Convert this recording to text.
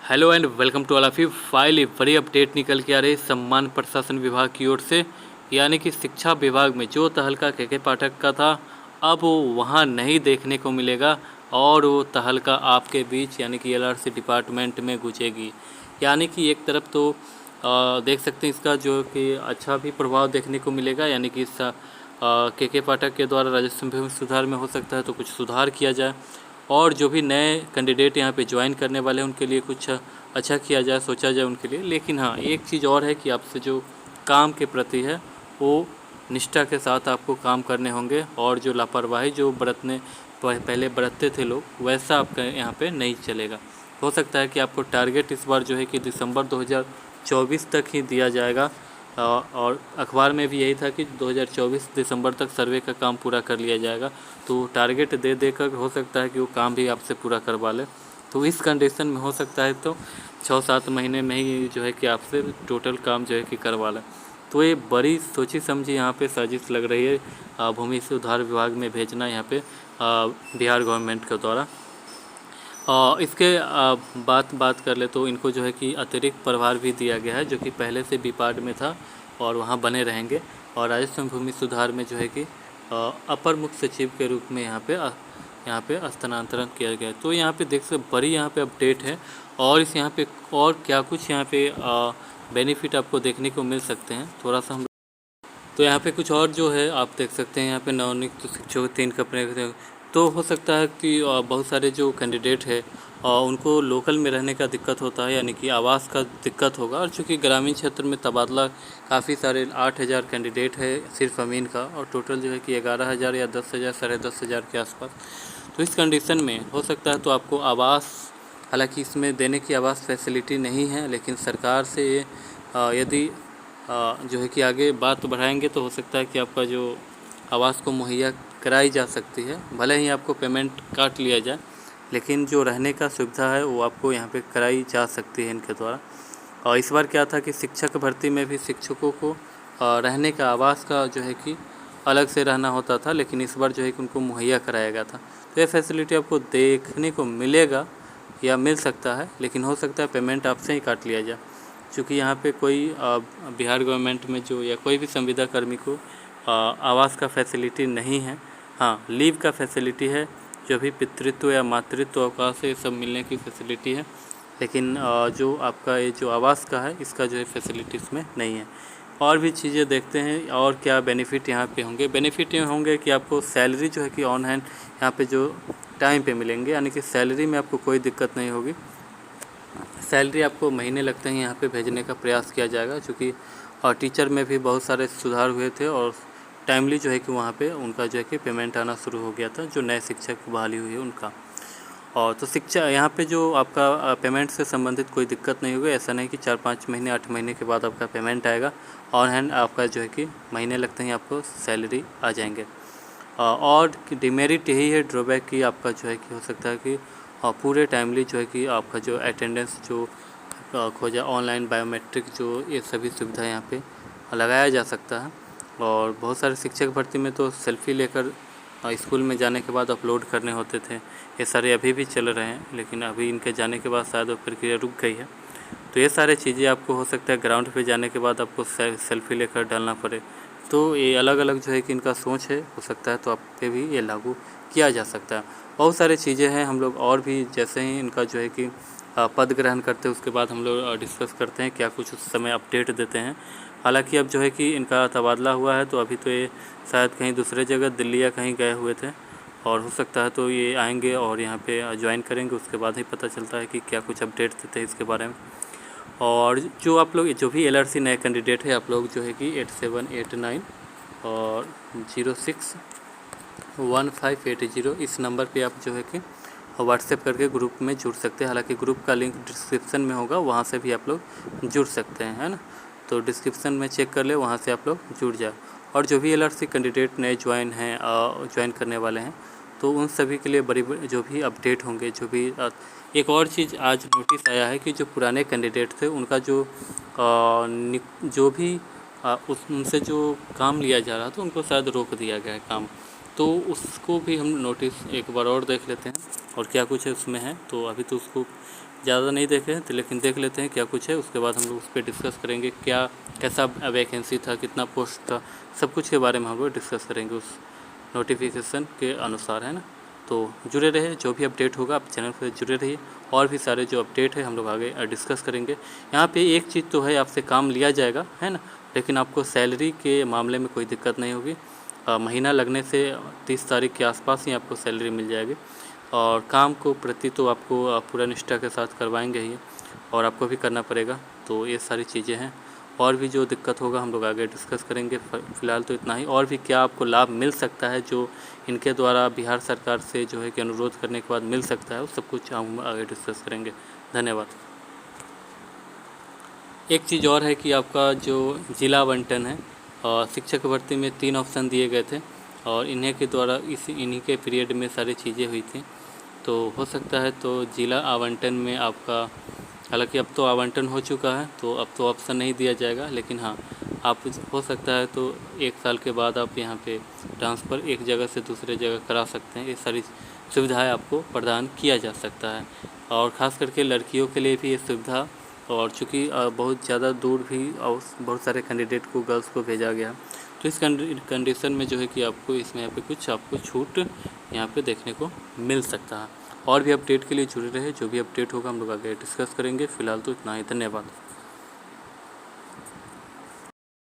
Hello and welcome to all of you. File एक बड़ी update निकल के आ रही है सम्मान प्रशासन विभाग की ओर से, यानी कि शिक्षा विभाग में जो तहलका के पाठक का था अब वो वहाँ नहीं देखने को मिलेगा और वो तहलका आपके बीच यानी कि एलआरसी डिपार्टमेंट में घुसेगी। यानी कि एक तरफ तो देख सकते हैं इसका जो कि अच्छा भी प्रभाव देखने को मिलेगा, यानी कि इस के पाठक के द्वारा राजस्व में सुधार में हो सकता है तो कुछ सुधार किया जाए और जो भी नए कैंडिडेट यहाँ पे ज्वाइन करने वाले हैं उनके लिए कुछ अच्छा किया जाए, सोचा जाए उनके लिए। लेकिन हाँ, एक चीज़ और है कि आपसे जो काम के प्रति है वो निष्ठा के साथ आपको काम करने होंगे और जो लापरवाही जो पहले बरतते थे लोग वैसा आपका यहाँ पे नहीं चलेगा। हो सकता है कि आपको टारगेट इस बार जो है कि दिसंबर 2024 तक ही दिया जाएगा और अखबार में भी यही था कि 2024 दिसंबर तक सर्वे का काम पूरा कर लिया जाएगा। तो टारगेट दे देकर हो सकता है कि वो काम भी आपसे पूरा करवा ले। तो इस कंडीशन में हो सकता है तो 6-7 महीने में ही जो है कि आपसे टोटल काम जो है कि करवा लें। तो ये बड़ी सोची समझी यहाँ पे साजिश लग रही है भूमि सुधार विभाग में भेजना यहाँ पे बिहार गवर्नमेंट के द्वारा। इसके बात कर ले तो इनको जो है कि अतिरिक्त प्रभार भी दिया गया है जो कि पहले से बीपाड में था और वहाँ बने रहेंगे। और राजस्व भूमि सुधार में जो है कि अपर मुख्य सचिव के रूप में यहाँ पे स्थानांतरण किया गया। तो यहाँ पे देख सकते बड़ी यहाँ पे अपडेट है और इस यहाँ पे और क्या कुछ यहाँ पे बेनिफिट आपको देखने को मिल सकते हैं थोड़ा सा हम। तो यहाँ पे कुछ और जो है आप देख सकते हैं यहाँ पे नवनियुक्त शिक्षक 3 कपड़े। तो हो सकता है कि बहुत सारे जो कैंडिडेट है उनको लोकल में रहने का दिक्कत होता है, यानी कि आवास का दिक्कत होगा। और चूँकि ग्रामीण क्षेत्र में तबादला काफ़ी सारे 8,000 कैंडिडेट है सिर्फ अमीन का और टोटल जो है कि 11,000 या 10,000 10,500 के आसपास। तो इस कंडीशन में हो सकता है तो आपको आवास, हालांकि इसमें देने की आवास फैसिलिटी नहीं है, लेकिन सरकार से यदि जो है कि आगे बात बढ़ाएंगे तो हो सकता है कि आपका जो आवास को मुहैया कराई जा सकती है। भले ही आपको पेमेंट काट लिया जाए लेकिन जो रहने का सुविधा है वो आपको यहाँ पे कराई जा सकती है इनके द्वारा। और इस बार क्या था कि शिक्षक भर्ती में भी शिक्षकों को रहने का आवास का जो है कि अलग से रहना होता था, लेकिन इस बार जो है कि उनको मुहैया कराया गया था। तो ये फैसिलिटी आपको देखने को मिलेगा या मिल सकता है, लेकिन हो सकता है पेमेंट आपसे ही काट लिया जाए। चूँकि यहाँ पे कोई बिहार गवर्नमेंट में जो या कोई भी संविदा कर्मी को आवास का फैसिलिटी नहीं है। हाँ, लीव का फैसिलिटी है, जो भी पितृत्व या मातृत्व अवकाश है सब मिलने की फैसिलिटी है, लेकिन जो आपका ये जो आवास का है इसका जो है फैसिलिटी इसमें नहीं है। और भी चीज़ें देखते हैं और क्या बेनिफिट यहाँ पे होंगे। बेनिफिट ये होंगे कि आपको सैलरी जो है कि ऑन हैंड यहाँ पे जो टाइम पे मिलेंगे, यानी कि सैलरी में आपको कोई दिक्कत नहीं होगी। सैलरी आपको महीने लगते हैं यहाँ पे भेजने का प्रयास किया जाएगा, क्योंकि और टीचर में भी बहुत सारे सुधार हुए थे और टाइमली जो है कि वहाँ पे उनका जो है कि पेमेंट आना शुरू हो गया था, जो नए शिक्षक की बहाली हुई है उनका। और तो शिक्षा यहाँ पे जो आपका पेमेंट से संबंधित कोई दिक्कत नहीं होगी। ऐसा नहीं कि 4-5 महीने 8 महीने के बाद आपका पेमेंट आएगा, ऑन हैंड आपका जो है कि महीने लगते ही आपको सैलरी आ जाएंगे। और डिमेरिट यही है, ड्रॉबैक की आपका जो है कि हो सकता है कि पूरे टाइमली जो है कि आपका जो अटेंडेंस जो खोजा ऑनलाइन बायोमेट्रिक जो ये सभी सुविधा यहाँ पे लगाया जा सकता है। और बहुत सारे शिक्षक भर्ती में तो सेल्फ़ी लेकर स्कूल में जाने के बाद अपलोड करने होते थे, ये सारे अभी भी चल रहे हैं, लेकिन अभी इनके जाने के बाद शायद वो प्रक्रिया रुक गई है। तो ये सारे चीज़ें आपको हो सकता है ग्राउंड पे जाने के बाद आपको सेल्फ़ी लेकर डालना पड़े। तो ये अलग अलग जो है कि इनका सोच है, हो सकता है तो आप पे भी ये लागू किया जा सकता है। बहुत सारी चीज़ें हैं, हम लोग और भी जैसे ही इनका जो है कि पद ग्रहण करते हैं उसके बाद हम लोग डिस्कस करते हैं, क्या कुछ उस समय अपडेट देते हैं। हालांकि अब जो है कि इनका तबादला हुआ है तो अभी तो ये शायद कहीं दूसरे जगह दिल्ली या कहीं गए हुए थे, और हो सकता है तो ये आएंगे और यहाँ पे ज्वाइन करेंगे, उसके बाद ही पता चलता है कि क्या कुछ अपडेट देते हैं इसके बारे में। और जो आप लोग जो भी एलआरसी नए कैंडिडेट है, आप लोग जो है कि 8789 और 061580 इस नंबर पे आप जो है कि व्हाट्सएप करके ग्रुप में जुड़ सकते हैं। हालांकि ग्रुप का लिंक डिस्क्रिप्शन में होगा, वहाँ से भी आप लोग जुड़ सकते हैं, है ना। तो डिस्क्रिप्शन में चेक कर ले, वहाँ से आप लोग जुड़ जाए। और जो भी एलआरसी कैंडिडेट नए ज्वाइन करने वाले हैं तो उन सभी के लिए बड़ी जो भी अपडेट होंगे, जो भी एक और चीज़ आज नोटिस आया है कि जो पुराने कैंडिडेट थे उनका जो भी उनसे जो काम लिया जा रहा था उनको शायद रोक दिया गया है काम। तो उसको भी हम नोटिस एक बार और देख लेते हैं और क्या कुछ है उसमें है। तो अभी तो उसको ज़्यादा नहीं देखे तो, लेकिन देख लेते हैं क्या कुछ है। उसके बाद हम लोग उस पर डिस्कस करेंगे क्या कैसा वैकेंसी था, कितना पोस्ट था, सब कुछ के बारे में हम लोग डिस्कस करेंगे उस नोटिफिकेशन के अनुसार, है ना। तो जुड़े रहे, जो भी अपडेट होगा आप चैनल पर जुड़े रहिए। और भी सारे जो अपडेट है हम लोग आगे डिस्कस करेंगे। यहाँ पे एक चीज़ तो है, आपसे काम लिया जाएगा, है ना, लेकिन आपको सैलरी के मामले में कोई दिक्कत नहीं होगी। महीना लगने से 30 तारीख के आसपास ही आपको सैलरी मिल जाएगी। और काम को प्रति तो आपको पूरा निष्ठा के साथ करवाएंगे ही, और आपको भी करना पड़ेगा। तो ये सारी चीज़ें हैं। और भी जो दिक्कत होगा हम लोग आगे डिस्कस करेंगे। फ़िलहाल तो इतना ही। और भी क्या आपको लाभ मिल सकता है जो इनके द्वारा बिहार सरकार से जो है कि अनुरोध करने के बाद मिल सकता है, वो सब कुछ हम आगे डिस्कस करेंगे। धन्यवाद। एक चीज़ और है कि आपका जो जिला आवंटन है, शिक्षक भर्ती में 3 ऑप्शन दिए गए थे और इन्हीं के द्वारा इन्हीं के पीरियड में सारी चीज़ें हुई थी। तो हो सकता है तो जिला आवंटन में आपका, हालांकि अब तो आवंटन हो चुका है तो अब तो ऑप्शन नहीं दिया जाएगा, लेकिन हाँ आप हो सकता है तो 1 साल के बाद आप यहाँ पे ट्रांसफ़र एक जगह से दूसरे जगह करा सकते हैं। ये सारी सुविधाएं आपको प्रदान किया जा सकता है, और ख़ास करके लड़कियों के लिए भी ये सुविधा। और चूँकि बहुत ज़्यादा दूर भी और बहुत सारे कैंडिडेट को, गर्ल्स को भेजा गया, तो इस कंडीशन में जो है कि आपको इसमें यहाँ पे कुछ आपको छूट यहाँ पे देखने को मिल सकता है। और भी अपडेट के लिए जुड़े रहे, जो भी अपडेट होगा हम लोग आगे डिस्कस करेंगे। फ़िलहाल तो इतना ही। धन्यवाद।